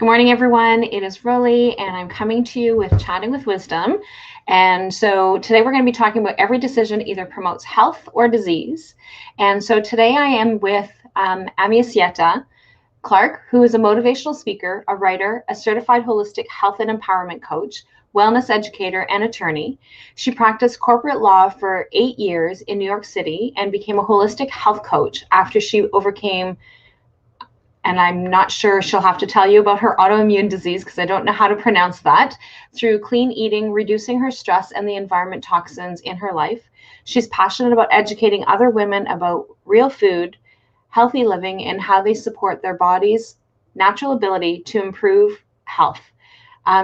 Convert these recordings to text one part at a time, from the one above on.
Good morning, everyone. It is Rollie, and I'm coming to you with Chatting with Wisdom. And so today we're going to be talking about every decision either promotes health or disease. And so today I am with AmiCietta Clarke, who is a motivational speaker, a writer, a certified holistic health and empowerment coach, wellness educator, and attorney. She practiced corporate law for 8 years in New York City and became a holistic health coach after she overcame, and I'm not sure, she'll have to tell you about her autoimmune disease because I don't know how to pronounce that, through clean eating, reducing her stress and the environment toxins in her life. She's passionate about educating other women about real food, healthy living, and how they support their body's natural ability to improve health.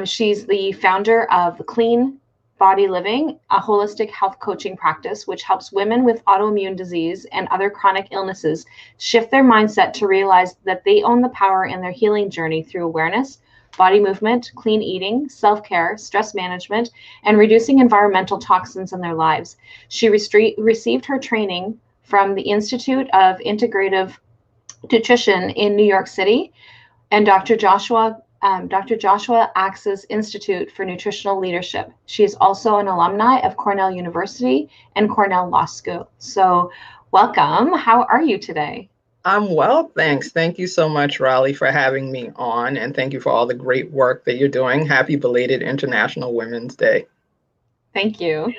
She's the founder of Clean Body Living, a holistic health coaching practice which helps women with autoimmune disease and other chronic illnesses shift their mindset to realize that they own the power in their healing journey through awareness, body movement, clean eating, self-care, stress management, and reducing environmental toxins in their lives. She received her training from the Institute of Integrative Nutrition in New York City and Dr. Joshua Axe's Institute for Nutritional Leadership. She is also an alumni of Cornell University and Cornell Law School. So welcome. How are you today? I'm well, thanks. Thank you so much, Rollie, for having me on, and thank you for all the great work that you're doing. Happy belated International Women's Day. Thank you.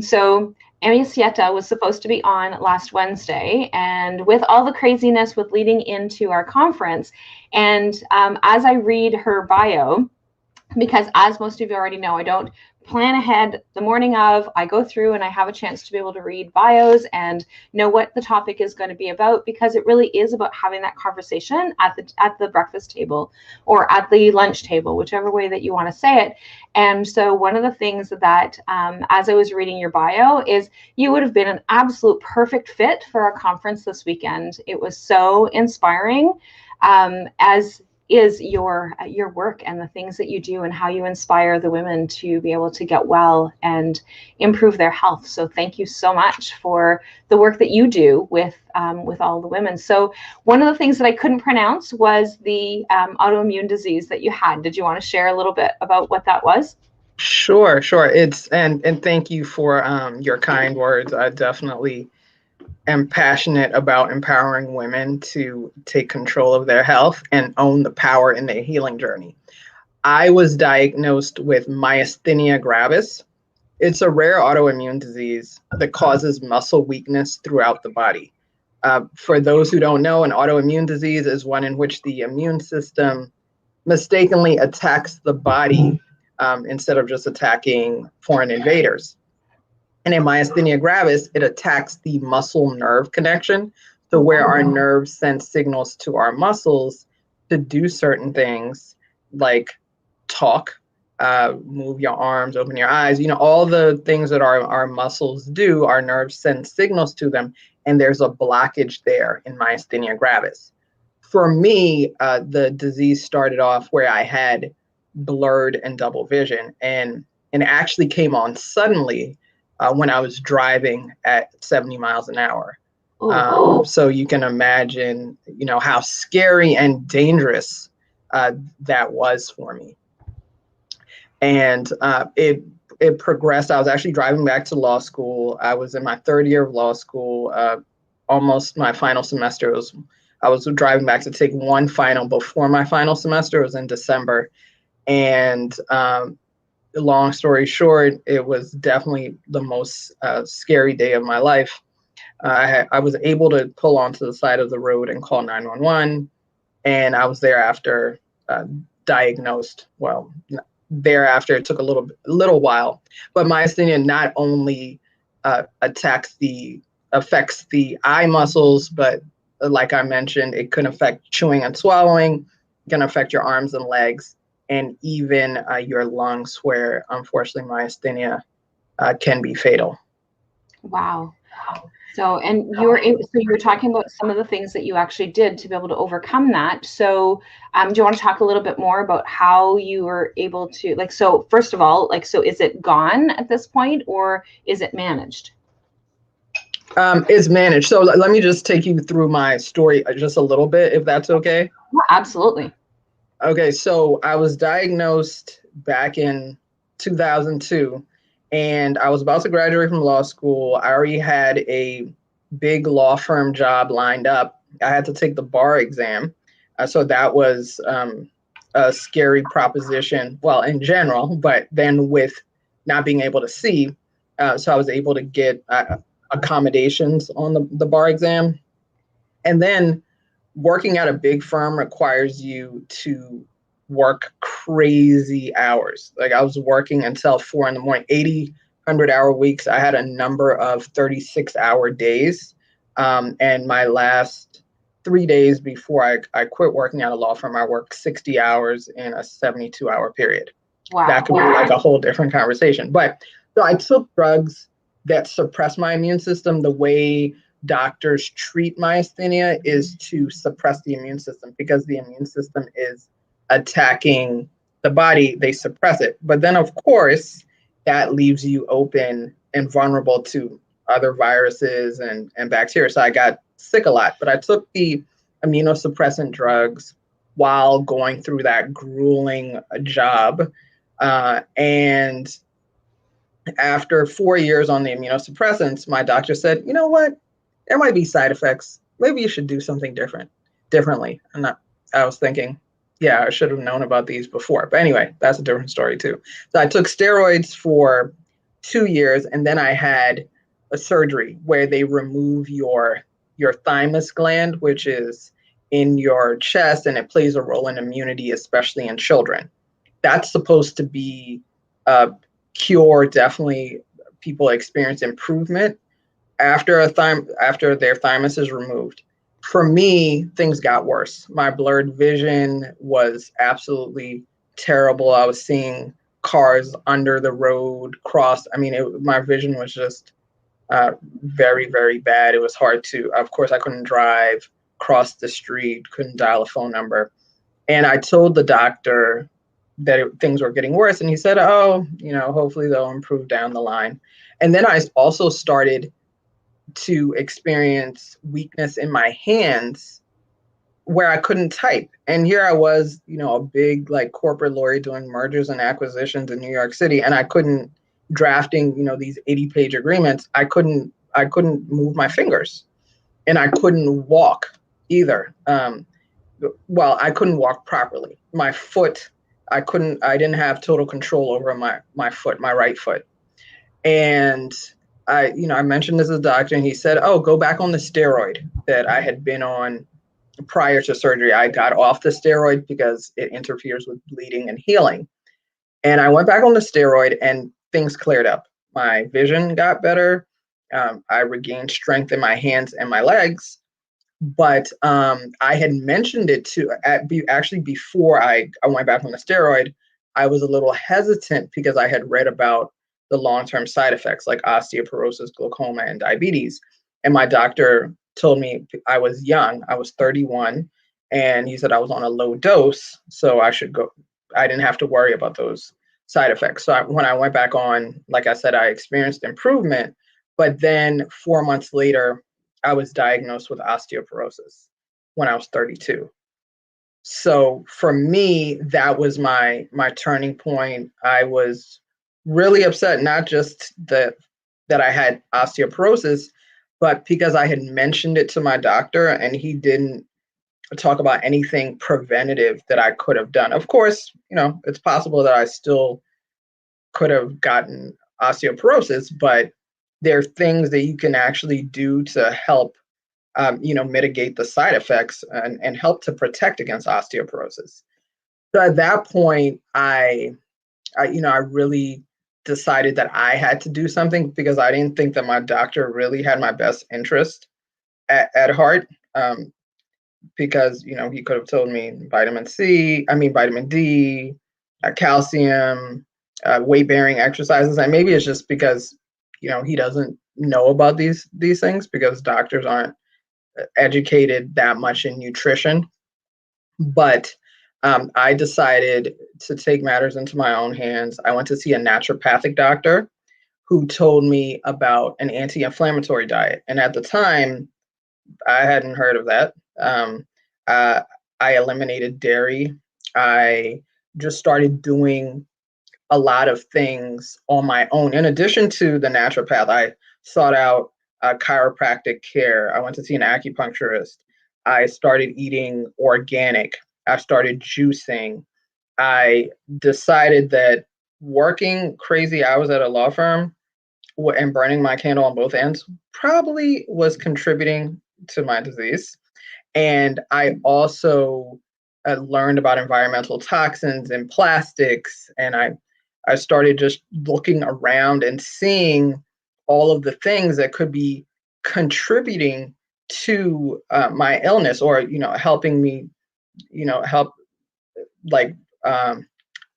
So AmiCietta was supposed to be on last Wednesday, and with all the craziness with leading into our conference, and as I read her bio, because as most of you already know, I don't plan ahead the morning of, I go through and I have a chance to be able to read bios and know what the topic is going to be about, because it really is about having that conversation at the breakfast table or at the lunch table, whichever way that you want to say it. And so one of the things that as I was reading your bio is you would have been an absolute perfect fit for our conference this weekend. It was so inspiring, as is your work and the things that you do and how you inspire the women to be able to get well and improve their health. So thank you so much for the work that you do with all the women. So one of the things that I couldn't pronounce was the autoimmune disease that you had. Did you want to share a little bit about what that was? Sure. And thank you for your kind words. I definitely am passionate about empowering women to take control of their health and own the power in their healing journey. I was diagnosed with myasthenia gravis. It's a rare autoimmune disease that causes muscle weakness throughout the body. For those who don't know, an autoimmune disease is one in which the immune system mistakenly attacks the body instead of just attacking foreign invaders. And in myasthenia gravis, it attacks the muscle nerve connection. So where our nerves send signals to our muscles to do certain things like talk, move your arms, open your eyes, all the things that our muscles do, our nerves send signals to them. And there's a blockage there in myasthenia gravis. For me, the disease started off where I had blurred and double vision, and it actually came on suddenly when I was driving at 70 miles an hour. So you can imagine, how scary and dangerous that was for me. And it progressed. I was actually driving back to law school. I was in my third year of law school, almost my final semester. I was driving back to take one final before my final semester. It was in December. And long story short, it was definitely the most scary day of my life. I was able to pull onto the side of the road and call 911, and I was thereafter diagnosed. Well, thereafter it took a little while, but myasthenia not only affects the eye muscles, but like I mentioned, it can affect chewing and swallowing, it can affect your arms and legs, and even your lungs, where unfortunately myasthenia can be fatal. Wow. So, and you were talking about some of the things that you actually did to be able to overcome that. So, do you want to talk a little bit more about how you were able to, so first of all, so is it gone at this point, or is it managed? It's managed. So let me just take you through my story just a little bit, if that's okay. Yeah, absolutely. Okay, so I was diagnosed back in 2002, and I was about to graduate from law school. I already had a big law firm job lined up. I had to take the bar exam. So that was a scary proposition, well, in general, but then with not being able to see, so I was able to get accommodations on the bar exam. And then working at a big firm requires you to work crazy hours. Like I was working until 4 in the morning, 80, 100-hour weeks. I had a number of 36-hour days. And my last 3 days before I quit working at a law firm, I worked 60 hours in a 72-hour period. Wow. That could be like a whole different conversation. But so I took drugs that suppress my immune system. The way doctors treat myasthenia is to suppress the immune system, because the immune system is attacking the body, they suppress it. But then, of course, that leaves you open and vulnerable to other viruses and bacteria. So I got sick a lot, but I took the immunosuppressant drugs while going through that grueling job. And after 4 years on the immunosuppressants, my doctor said, you know what? There might be side effects. Maybe you should do something differently. I was thinking, yeah, I should have known about these before. But anyway, that's a different story too. So I took steroids for 2 years, and then I had a surgery where they remove your thymus gland, which is in your chest, and it plays a role in immunity, especially in children. That's supposed to be a cure. Definitely, people experience improvement after their thymus is removed. For me, things got worse. My blurred vision was absolutely terrible. I was seeing cars under the road cross. I mean, my vision was just very, very bad. It was hard to, of course, I couldn't drive, cross the street, couldn't dial a phone number. And I told the doctor that things were getting worse. And he said, oh, hopefully they'll improve down the line. And then I also started to experience weakness in my hands where I couldn't type. And here I was, a big like corporate lawyer doing mergers and acquisitions in New York City, and I couldn't drafting, these 80-page agreements. I couldn't move my fingers, and I couldn't walk either. Well, I couldn't walk properly. My foot, I didn't have total control over my foot, my right foot. And I mentioned this to the doctor, and he said, oh, go back on the steroid that I had been on prior to surgery. I got off the steroid because it interferes with bleeding and healing. And I went back on the steroid, and things cleared up. My vision got better. I regained strength in my hands and my legs. But I had mentioned it actually before I went back on the steroid. I was a little hesitant because I had read about the long-term side effects like osteoporosis, glaucoma, and diabetes. And my doctor told me I was young. I was 31, and he said I was on a low dose, so I should go. I didn't have to worry about those side effects. So when I went back on, like I said, I experienced improvement. But then 4 months later, I was diagnosed with osteoporosis when I was 32. So for me, that was my turning point. I was really upset, not just that I had osteoporosis, but because I had mentioned it to my doctor and he didn't talk about anything preventative that I could have done. Of course, it's possible that I still could have gotten osteoporosis, but there are things that you can actually do to help mitigate the side effects and help to protect against osteoporosis. So at that point, I really decided that I had to do something because I didn't think that my doctor really had my best interest at heart. Because, he could have told me vitamin D, calcium, weight-bearing exercises. And maybe it's just because, he doesn't know about these things because doctors aren't educated that much in nutrition. But I decided to take matters into my own hands. I went to see a naturopathic doctor who told me about an anti-inflammatory diet. And at the time, I hadn't heard of that. I eliminated dairy. I just started doing a lot of things on my own. In addition to the naturopath, I sought out chiropractic care. I went to see an acupuncturist. I started eating organic. I started juicing. I decided that working crazy hours at a law firm and burning my candle on both ends probably was contributing to my disease. And I also learned about environmental toxins and plastics. And I started just looking around and seeing all of the things that could be contributing to my illness, or, helping me, help, like,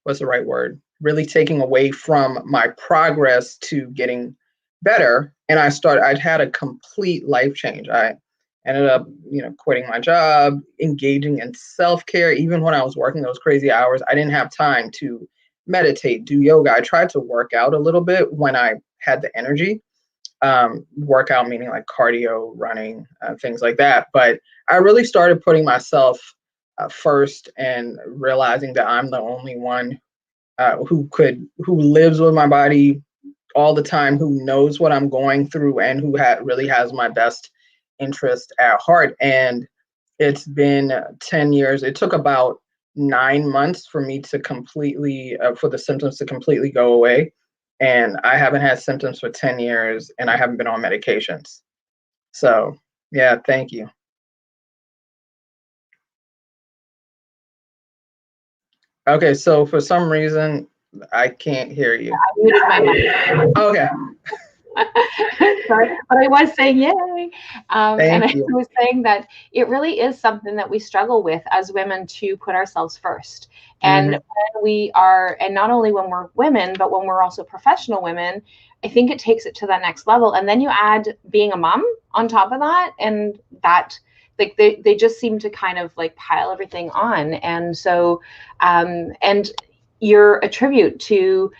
what's the right word? Really taking away from my progress to getting better. And I'd had a complete life change. I ended up, quitting my job, engaging in self-care. Even when I was working those crazy hours, I didn't have time to meditate, do yoga. I tried to work out a little bit when I had the energy. Workout meaning like cardio, running, things like that. But I really started putting myself first and realizing that I'm the only one who lives with my body all the time, who knows what I'm going through, and who really has my best interest at heart. And it's been 10 years. It took about 9 months for me to completely, for the symptoms to completely go away. And I haven't had symptoms for 10 years, and I haven't been on medications. So, yeah, thank you. Okay, so for some reason, I can't hear you. I muted my mic. Okay. Sorry, but I was saying yay. And I you. was saying that it really is something that we struggle with as women, to put ourselves first. And when we are, and not only when we're women, but when we're also professional women, I think it takes it to the next level. And then you add being a mom on top of that, and that, like, they just seem to kind of like pile everything on. And so, and you're a tribute to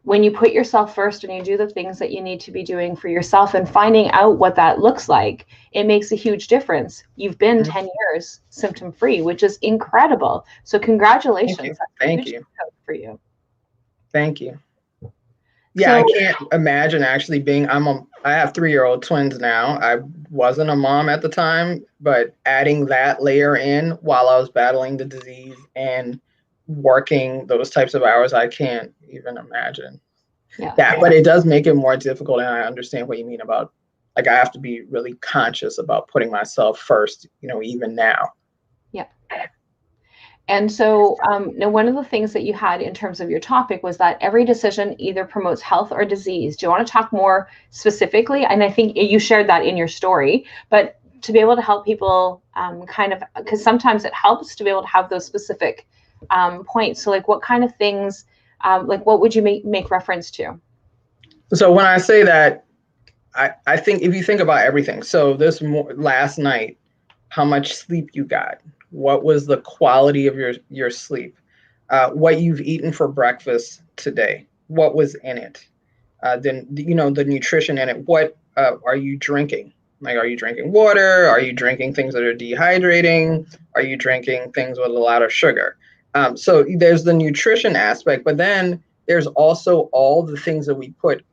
when you put yourself first and you do the things that you need to be doing for yourself, and finding out what that looks like, it makes a huge difference. You've been 10 years symptom free, which is incredible. So congratulations. Thank you. For you. Thank you. Yeah, so, I can't imagine actually being, I have 3-year-old twins now. I wasn't a mom at the time, but adding that layer in while I was battling the disease and working those types of hours, I can't even imagine that. But it does make it more difficult. And I understand what you mean about, like, I have to be really conscious about putting myself first, even now. Yeah. And so now, one of the things that you had in terms of your topic was that every decision either promotes health or disease. Do you want to talk more specifically? And I think you shared that in your story, but to be able to help people kind of, because sometimes it helps to be able to have those specific points. So like, what kind of things, like what would you make reference to? So when I say that, I think if you think about everything, so last night, how much sleep you got, what was the quality of your sleep, what you've eaten for breakfast today, what was in it, then, the nutrition in it, what are you drinking? Like, are you drinking water? Are you drinking things that are dehydrating? Are you drinking things with a lot of sugar? So there's the nutrition aspect, but then there's also all the things that we put,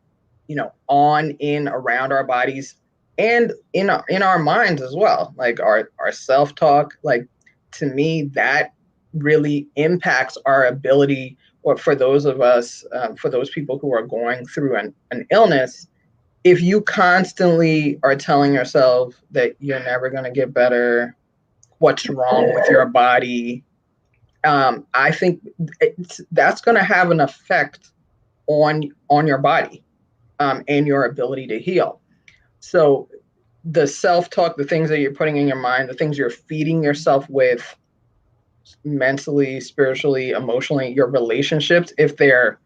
on, in, around our bodies, and in our minds as well, like our self-talk. Like, to me, that really impacts our ability, or for those of us, for those people who are going through an illness, if you constantly are telling yourself that you're never going to get better, what's wrong with your body, I think that's going to have an effect on your body, and your ability to heal. So the self-talk, the things that you're putting in your mind, the things you're feeding yourself with mentally, spiritually, emotionally, your relationships, if they're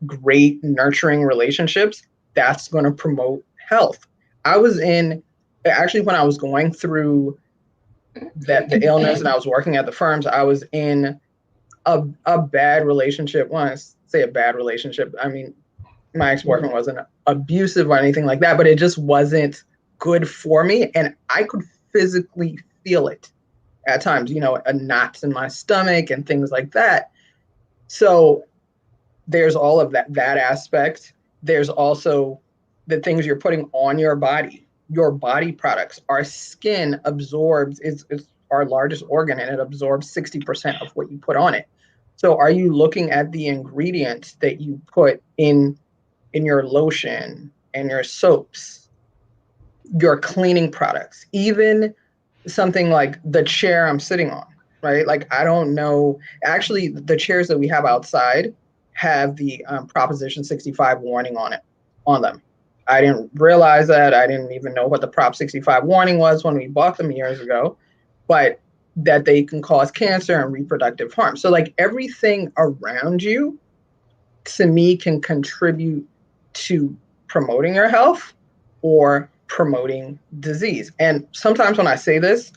great, nurturing relationships, that's going to promote health. When I was going through the illness and I was working at the firms, I was in a bad relationship. When I say a bad relationship, I mean, my ex-boyfriend wasn't abusive or anything like that, but it just wasn't good for me. And I could physically feel it. at times, knots in my stomach and things like that. So there's all of that aspect. There's also the things you're putting on your body products. Our skin absorbs, is our largest organ, and it absorbs 60% of what you put on it. So are you looking at the ingredients that you put in your lotion and your soaps, your cleaning products, even something like the chair I'm sitting on, right? Like, I don't know, actually the chairs that we have outside have the Proposition 65 warning on them. I didn't realize that. I didn't even know what the Prop 65 warning was when we bought them years ago, but that they can cause cancer and reproductive harm. So like everything around you, to me, can contribute to promoting your health or promoting disease. And sometimes when I say this,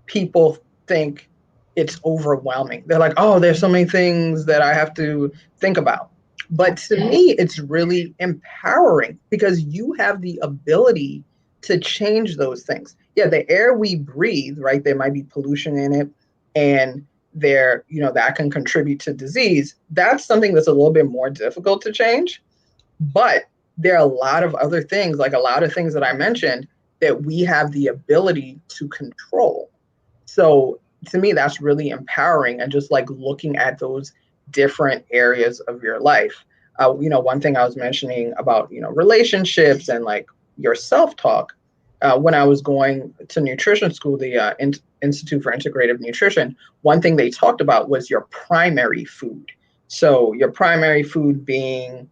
people think it's overwhelming. They're like, oh, there's so many things that I have to think about. But to me, it's really empowering because you have the ability to change those things. Yeah, the air we breathe, right? There might be pollution in it, and that can contribute to disease. That's something that's a little bit more difficult to change. But there are a lot of other things, like a lot of things that I mentioned, that we have the ability to control. So to me, that's really empowering, and just like looking at those different areas of your life. One thing I was mentioning about, relationships and like your self-talk, when I was going to nutrition school, the Institute for Integrative Nutrition, one thing they talked about was your primary food. So your primary food being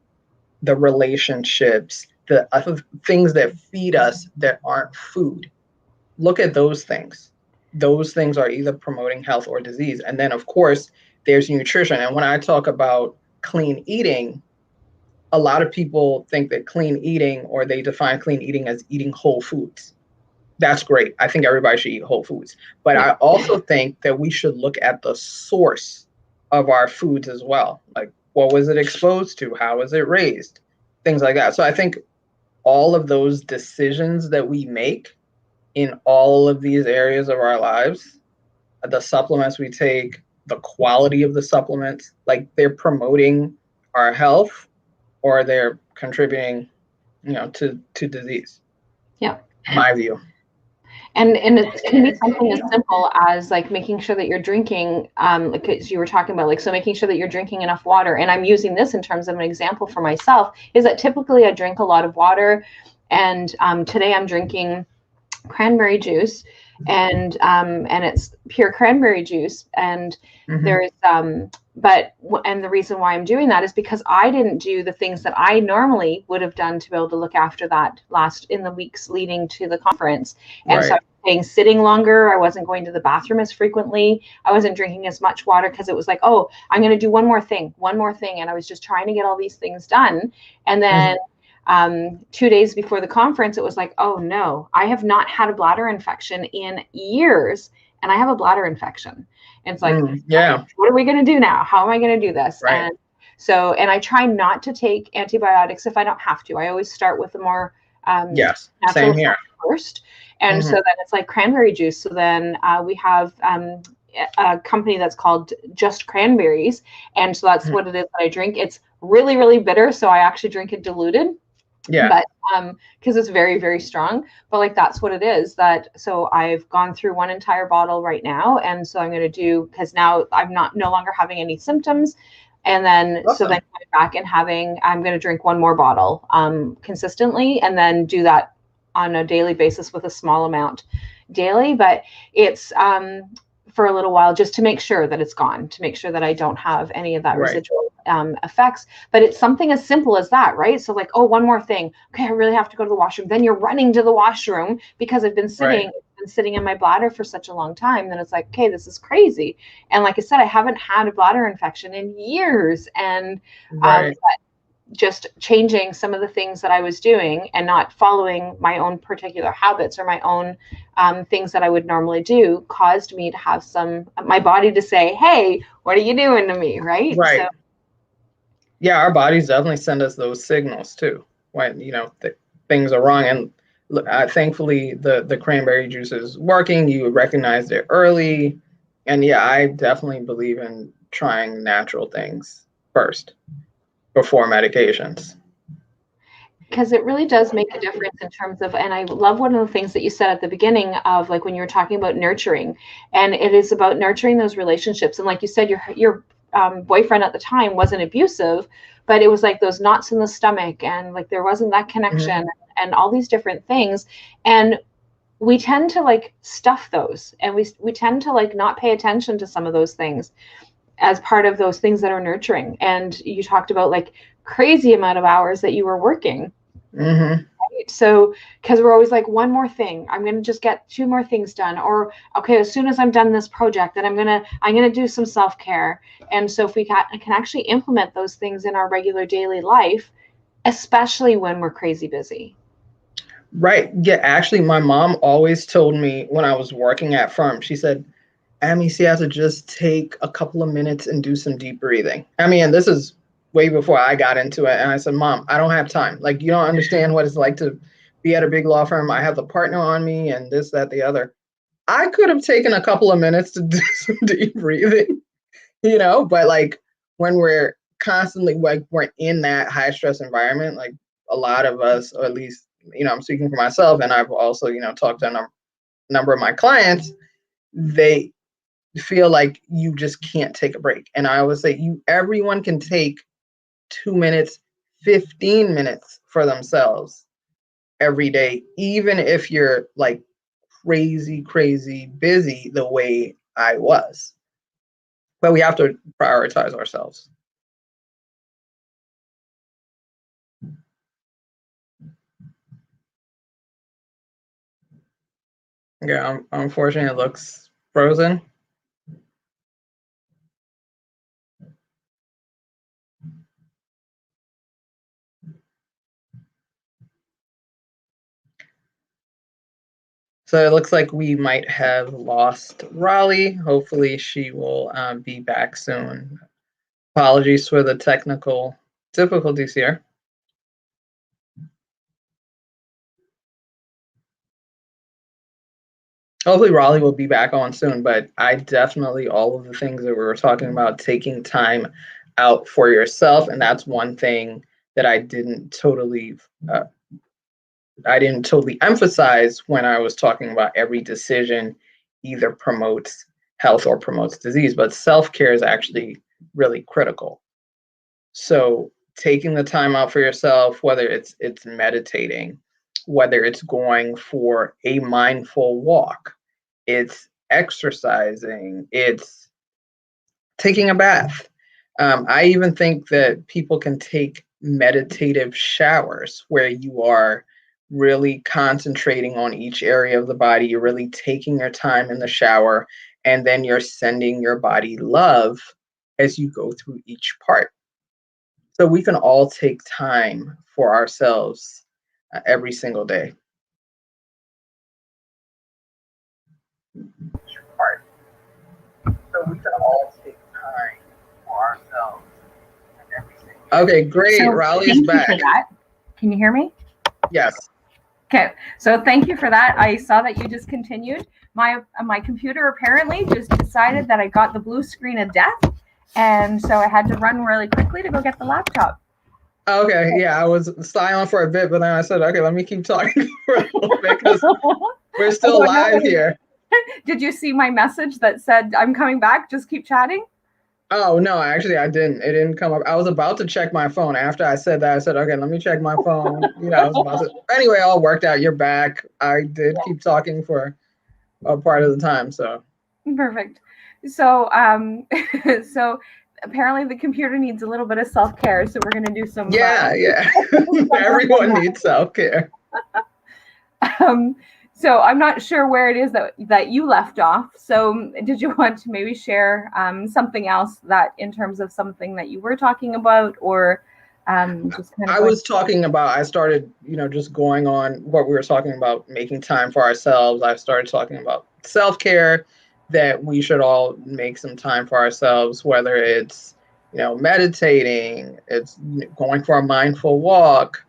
the relationships, the other things that feed us that aren't food. Look at those things. Those things are either promoting health or disease. And then, of course, there's nutrition. And when I talk about clean eating, a lot of people think that clean eating, or they define clean eating as eating whole foods. That's great. I think everybody should eat whole foods. But I also think that we should look at the source of our foods as well. Like, what was it exposed to? How was it raised? Things like that. So I think all of those decisions that we make in all of these areas of our lives, the supplements we take, the quality of the supplements, like they're promoting our health or they're contributing, to disease. Yeah. My view. And it can be something as simple as like making sure that you're drinking, like as you were talking about, like, so making sure that you're drinking enough water. And I'm using this in terms of an example for myself, is that typically I drink a lot of water. And today I'm drinking cranberry juice, and it's pure cranberry juice. And there's and the reason why I'm doing that is because I didn't do the things that I normally would have done to be able to look after that in the weeks leading to the conference. And so I was sitting longer. I wasn't going to the bathroom as frequently. I wasn't drinking as much water because it was like, oh, I'm going to do one more thing. And I was just trying to get all these things done. And then 2 days before the conference, it was like, oh no, I have not had a bladder infection in years, and I have a bladder infection. And it's like, what are we going to do now? How am I going to do this? Right. And I try not to take antibiotics if I don't have to. I always start with the more natural stuff first. And so then it's like cranberry juice. So then we have a company that's called Just Cranberries. And so that's what it is that I drink. It's really, really bitter. So I actually drink it diluted. Yeah. But because it's very, very strong. But like, that's what it is. So I've gone through one entire bottle right now. And so I'm going to do, because now I'm no longer having any symptoms. And then, so then going back and I'm going to drink one more bottle consistently, and then do that on a daily basis with a small amount daily. But it's for a little while, just to make sure that it's gone, to make sure that I don't have any of that residual effects. But it's something as simple as that, right? So like, oh, one more thing. Okay, I really have to go to the washroom. Then you're running to the washroom because I've been sitting in my bladder for such a long time. Then it's like, okay, this is crazy. And like I said, I haven't had a bladder infection in years. And just changing some of the things that I was doing and not following my own particular habits or my own things that I would normally do caused me to have my body to say, hey, what are you doing to me? Right. So, yeah, our bodies definitely send us those signals too, when, things are wrong. And look, thankfully the cranberry juice is working. You recognized it early. And yeah, I definitely believe in trying natural things first before medications. Because it really does make a difference in terms of, and I love one of the things that you said at the beginning of, like, when you were talking about nurturing, and it is about nurturing those relationships. And like you said, your boyfriend at the time wasn't abusive, but it was like those knots in the stomach, and like there wasn't that connection, and all these different things. And we tend to like stuff those, and we tend to like not pay attention to some of those things as part of those things that are nurturing. And you talked about like crazy amount of hours that you were working. Right? So, because we're always like, one more thing, I'm going to just get 2 more things done, or okay, as soon as I'm done this project, then I'm gonna do some self-care. And so if we can actually implement those things in our regular daily life, especially when we're crazy busy. Right. Yeah, actually, my mom always told me when I was working at firm, she said, AmiCietta, just take a couple of minutes and do some deep breathing. I mean, and this is way before I got into it. And I said, Mom, I don't have time. Like, you don't understand what it's like to be at a big law firm. I have the partner on me and this, that, the other. I could have taken a couple of minutes to do some deep breathing, but like when we're constantly, like, we're in that high stress environment, like a lot of us, or at least, I'm speaking for myself, and I've also, talked to a number of my clients, they feel like you just can't take a break. And I always say, everyone can take 2 minutes, 15 minutes for themselves every day, even if you're like crazy busy the way I was. But we have to prioritize ourselves. Yeah, unfortunately, it looks frozen. So it looks like we might have lost Rollie. Hopefully she will be back soon. Apologies for the technical difficulties here. Hopefully Rollie will be back on soon, but I definitely, all of the things that we were talking about, taking time out for yourself, and that's one thing that I didn't totally emphasize when I was talking about every decision either promotes health or promotes disease, but self-care is actually really critical. So taking the time out for yourself, whether it's meditating, whether it's going for a mindful walk, it's exercising, it's taking a bath. I even think that people can take meditative showers where you are really concentrating on each area of the body. You're really taking your time in the shower, and then you're sending your body love as you go through each part. So we can all take time for ourselves every single day. So we can all take time for ourselves every single day. Okay, great. So Rollie's back. Thank you for that. Can you hear me? Yes. Okay, so thank you for that. I saw that you just continued. My computer apparently just decided that I got the blue screen of death, and so I had to run really quickly to go get the laptop. Okay, yeah, I was silent for a bit, but then I said, okay, let me keep talking for a little bit because we're still live here. Did you see my message that said, I'm coming back, just keep chatting? Oh, no, actually, I didn't. It didn't come up. I was about to check my phone. After I said that, I said, okay, let me check my phone. I was about to. Anyway, all worked out. You're back. I did keep talking for a part of the time, so. Perfect. So, so apparently the computer needs a little bit of self-care, so we're going to do some. Yeah. Everyone needs self-care. So I'm not sure where it is that you left off. So did you want to maybe share something else that in terms of something that you were talking about, or just kind of? I was talking about, I started, just going on what we were talking about, making time for ourselves. I started talking about self-care, that we should all make some time for ourselves, whether it's, meditating, it's going for a mindful walk,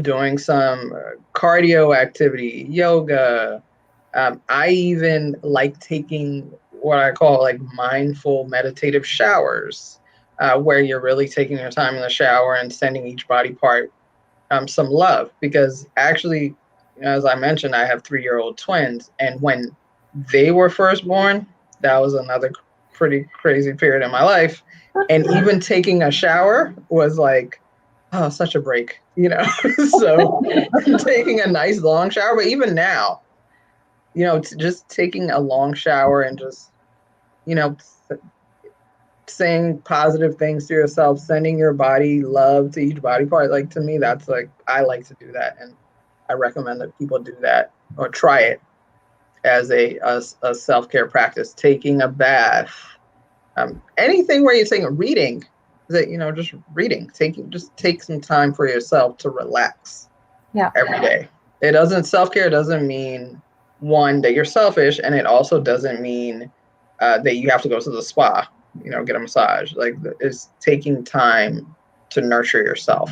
doing some cardio activity, yoga. I even like taking what I call like mindful meditative showers, where you're really taking your time in the shower and sending each body part some love. Because actually, as I mentioned, I have 3-year-old twins, and when they were first born, that was another pretty crazy period in my life. And even taking a shower was like, oh, such a break, So taking a nice long shower, but even now, just taking a long shower and just, saying positive things to yourself, sending your body love to each body part. Like, to me, that's like, I like to do that. And I recommend that people do that or try it as a self-care practice. Taking a bath, anything where you're saying reading, that, just reading, just take some time for yourself to relax every day. Self-care doesn't mean, one, that you're selfish, and it also doesn't mean that you have to go to the spa, get a massage. Like, it's taking time to nurture yourself.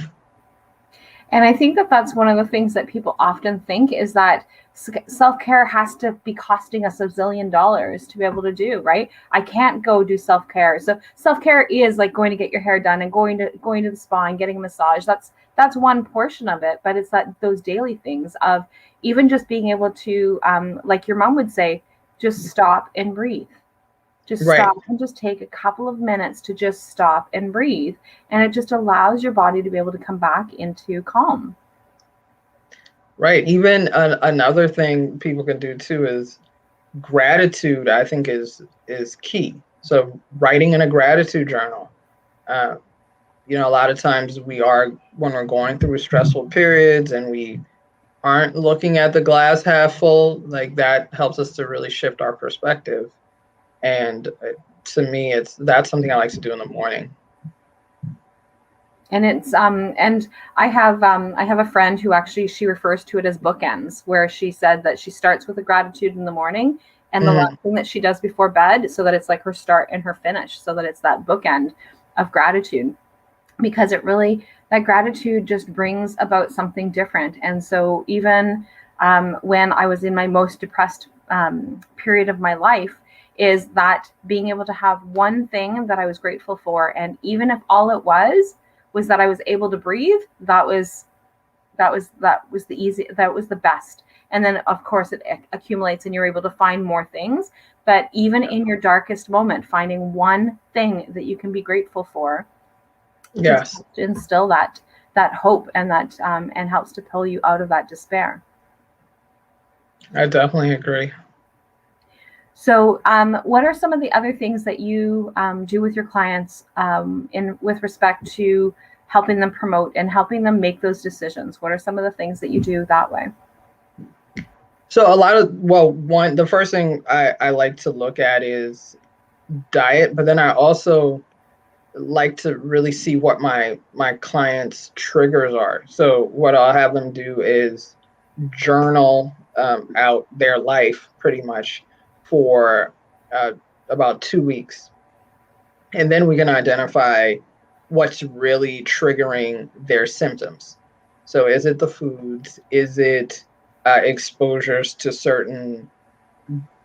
And I think that that's one of the things that people often think, is that self-care has to be costing us $1 zillion to be able to do, right? I can't go do self-care. So self-care is like going to get your hair done and going to the spa and getting a massage. That's one portion of it, but it's those daily things of even just being able to, like your mom would say, just stop and breathe. Just stop and just take a couple of minutes to just stop and breathe. And it just allows your body to be able to come back into calm. Right. Even another thing people can do too is gratitude, I think is key. So writing in a gratitude journal. A lot of times when we're going through stressful periods and we aren't looking at the glass half full, like, that helps us to really shift our perspective. And to me, that's something I like to do in the morning. And it's and I have a friend who actually, she refers to it as bookends, where she said that she starts with a gratitude in the morning, and the last thing that she does before bed, so that it's like her start and her finish, so that it's that bookend of gratitude, because it really, that gratitude just brings about something different. And so even when I was in my most depressed period of my life, is that being able to have one thing that I was grateful for, and even if all it was that I was able to breathe, that was the best. And then of course it accumulates and you're able to find more things. But even in your darkest moment, finding one thing that you can be grateful for, yes, instill that hope, and that and helps to pull you out of that despair. I definitely agree. So what are some of the other things that you do with your clients with respect to helping them promote and helping them make those decisions? What are some of the things that you do that way? So the first thing I like to look at is diet, but then I also like to really see what my clients' triggers are. So what I'll have them do is journal out their life pretty much for about 2 weeks. And then we can identify what's really triggering their symptoms. So is it the foods? Is it exposures to certain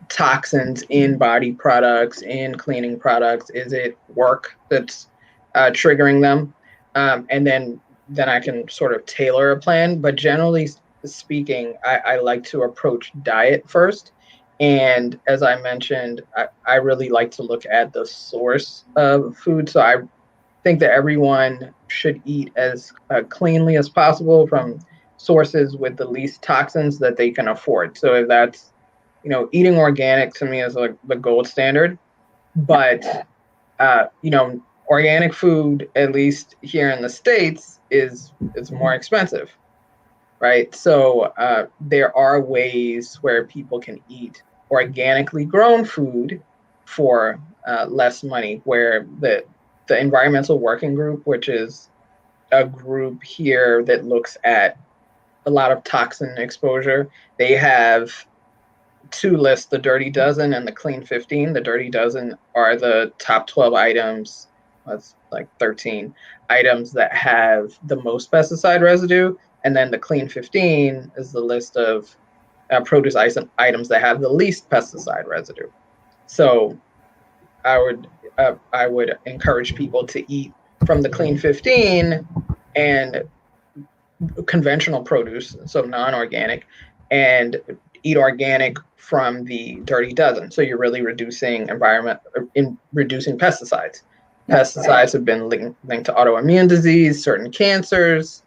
toxins in body products, in cleaning products? Is it work that's triggering them? And then I can sort of tailor a plan. But generally speaking, I like to approach diet first. And as I mentioned, I really like to look at the source of food. So I think that everyone should eat as cleanly as possible from sources with the least toxins that they can afford. So if that's, eating organic to me is like the gold standard. But, organic food, at least here in the States, is more expensive. Right. So there are ways where people can eat organically grown food for less money, where the Environmental Working Group, which is a group here that looks at a lot of toxin exposure, they have 2 lists, the Dirty Dozen and the Clean 15. The Dirty Dozen are the top 12 items, that's like 13 items that have the most pesticide residue. And then the Clean 15 is the list of produce items that have the least pesticide residue. So I would encourage people to eat from the Clean 15 and conventional produce, so non-organic, and eat organic from the Dirty Dozen. So you're really reducing reducing pesticides. Pesticides have been linked to autoimmune disease, certain cancers.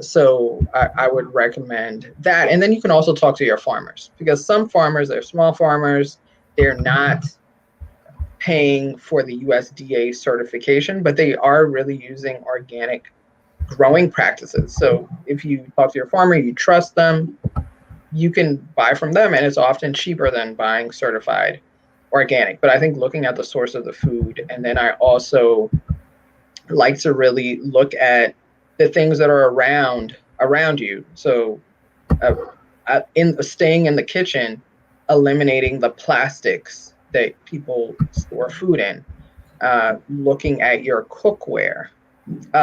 So I would recommend that. And then you can also talk to your farmers, because some farmers, they're small farmers, they're not paying for the USDA certification, but they are really using organic growing practices. So if you talk to your farmer, you trust them, you can buy from them, and it's often cheaper than buying certified organic. But I think looking at the source of the food, and then I also like to really look at the things that are around you. So staying in the kitchen, eliminating the plastics that people store food in, looking at your cookware,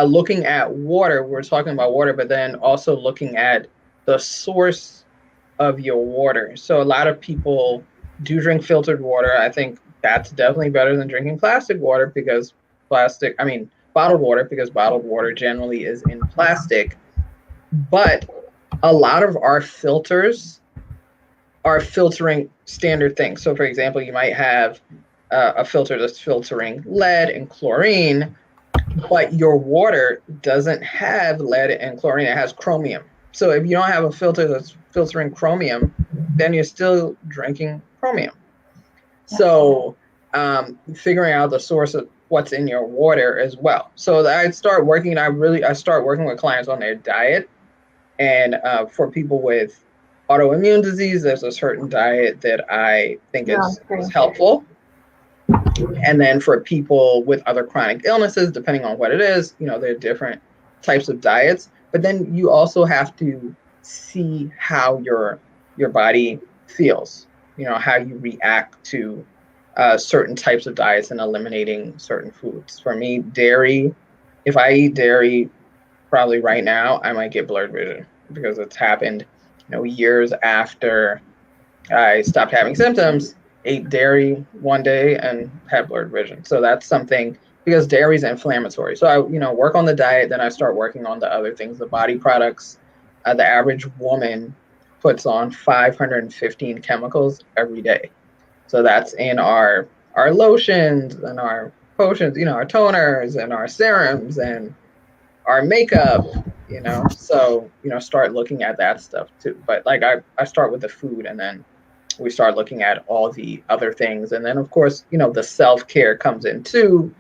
looking at water. We're talking about water, but then also looking at the source of your water. So a lot of people do drink filtered water. I think that's definitely better than drinking bottled water, because bottled water generally is in plastic. But a lot of our filters are filtering standard things. So for example, you might have a filter that's filtering lead and chlorine, but your water doesn't have lead and chlorine, it has chromium. So if you don't have a filter that's filtering chromium, then you're still drinking chromium. So figuring out the source of what's in your water as well. So I start working with clients on their diet. And for people with autoimmune disease, there's a certain diet that I think is helpful. And then for people with other chronic illnesses, depending on what it is, there are different types of diets. But then you also have to see how your body feels, how you react to certain types of diets and eliminating certain foods. For me, dairy, if I eat dairy, probably right now, I might get blurred vision, because it's happened, years after I stopped having symptoms, ate dairy one day and had blurred vision. So that's something, because dairy is inflammatory. So I, work on the diet, then I start working on the other things, the body products. The average woman puts on 515 chemicals every day. So that's in our lotions and our potions, our toners and our serums and our makeup, so, start looking at that stuff too. But like I start with the food, and then we start looking at all the other things. And then of course, the self-care comes in too.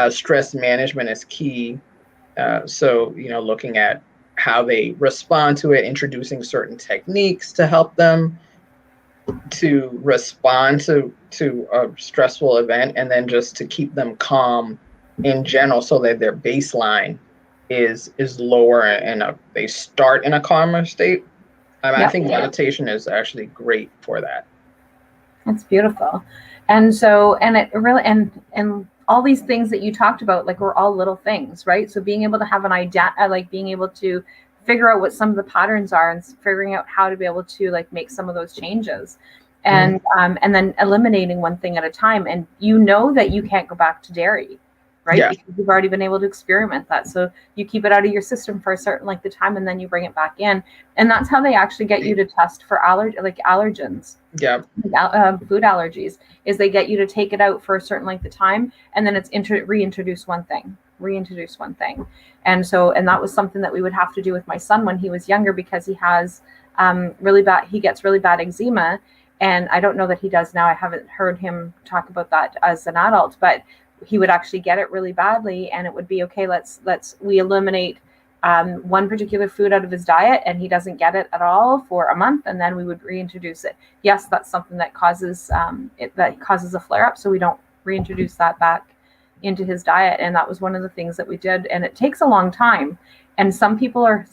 Stress management is key. So, looking at how they respond to it, introducing certain techniques to help them to respond to a stressful event, and then just to keep them calm in general, so that their baseline is lower and they start in a calmer state. I think meditation is actually great for that. That's beautiful. And so, and it really, and all these things that you talked about, like, were all little things, right? So being able to have an idea, like being able to figure out what some of the patterns are, and figuring out how to be able to like make some of those changes, and then eliminating one thing at a time. And that you can't go back to dairy, right? Yeah. Because you've already been able to experiment that. So you keep it out of your system for a certain length of time, and then you bring it back in. And that's how they actually get you to test for allergens. Yeah. Food allergies, is they get you to take it out for a certain length of time, and then it's reintroduce one thing. And that was something that we would have to do with my son when he was younger, because he has he gets really bad eczema. And I don't know that he does now. I haven't heard him talk about that as an adult, but he would actually get it really badly, and it would be, okay, we eliminate one particular food out of his diet, and he doesn't get it at all for a month, and then we would reintroduce it. Yes, that's something that causes a flare-up, so we don't reintroduce that back into his diet. And that was one of the things that we did, and it takes a long time. And some people are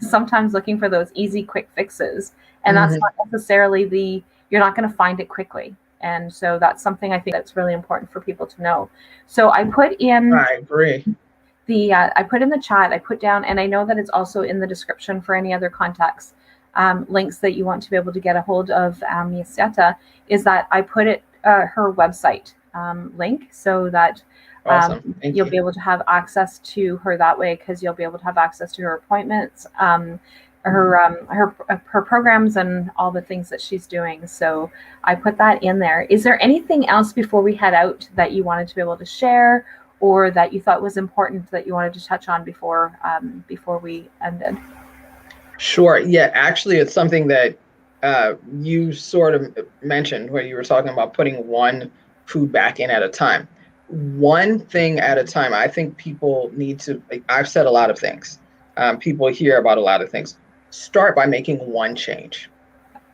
sometimes looking for those easy, quick fixes, and that's not necessarily you're not going to find it quickly. And so that's something I think that's really important for people to know. So I put in, I agree. I put in the chat, I put down, and I know that it's also in the description for any other contacts, links that you want to be able to get a hold of AmiCietta, is that I put it her website link so that Awesome. you'll be able to have access to her that way, because you'll be able to have access to her appointments, her programs, and all the things that she's doing. So I put that in there. Is there anything else before we head out that you wanted to be able to share, or that you thought was important that you wanted to touch on before we ended? Sure. Yeah, actually, it's something that you sort of mentioned where you were talking about putting one food back in at a time. One thing at a time. I think people need to, I've said a lot of things. People hear about a lot of things. Start by making one change.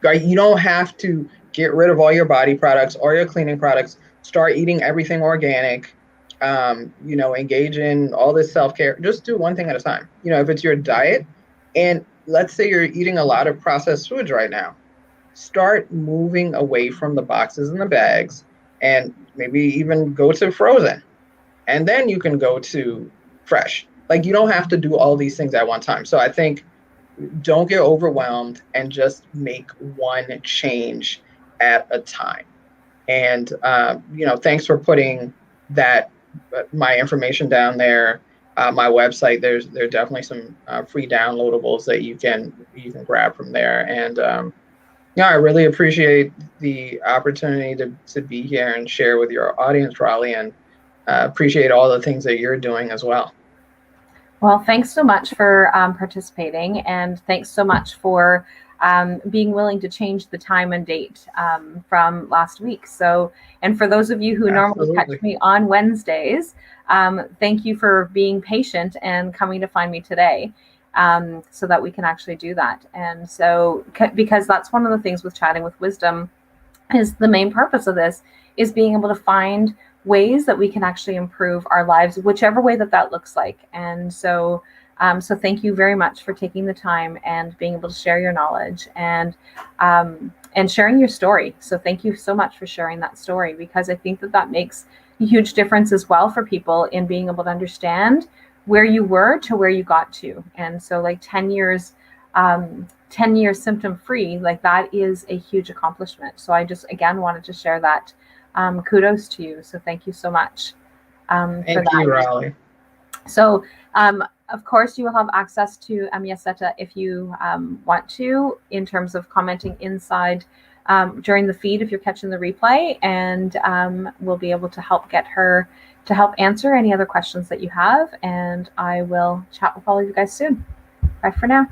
Right? You don't have to get rid of all your body products or your cleaning products. Start eating everything organic. Engage in all this self-care. Just do one thing at a time. If it's your diet, and let's say you're eating a lot of processed foods right now, start moving away from the boxes and the bags, and maybe even go to frozen. And then you can go to fresh. You don't have to do all these things at one time. So I think don't get overwhelmed and just make one change at a time. And, thanks for putting my information down there. My website, there are definitely some free downloadables that you can grab from there. And I really appreciate the opportunity to be here and share with your audience, Rollie, and appreciate all the things that you're doing as well. Well, thanks so much for participating, and thanks so much for being willing to change the time and date from last week. So, and for those of you who normally catch me on Wednesdays, thank you for being patient and coming to find me today, so that we can actually do that. And so, because that's one of the things with Chatting with Wisdom, is the main purpose of this is being able to find ways that we can actually improve our lives, whichever way that looks like. And so thank you very much for taking the time and being able to share your knowledge and sharing your story. So thank you so much for sharing that story, because I think that makes a huge difference as well for people in being able to understand where you were to where you got to. And so 10 years symptom free, that is a huge accomplishment. So I just, again, wanted to share that. Kudos to you. So thank you so much for that. Thank you, Rollie. So, of course, you will have access to AmiCietta if you want to, in terms of commenting inside during the feed if you're catching the replay, and we'll be able to help answer any other questions that you have. And I will chat with all of you guys soon. Bye for now.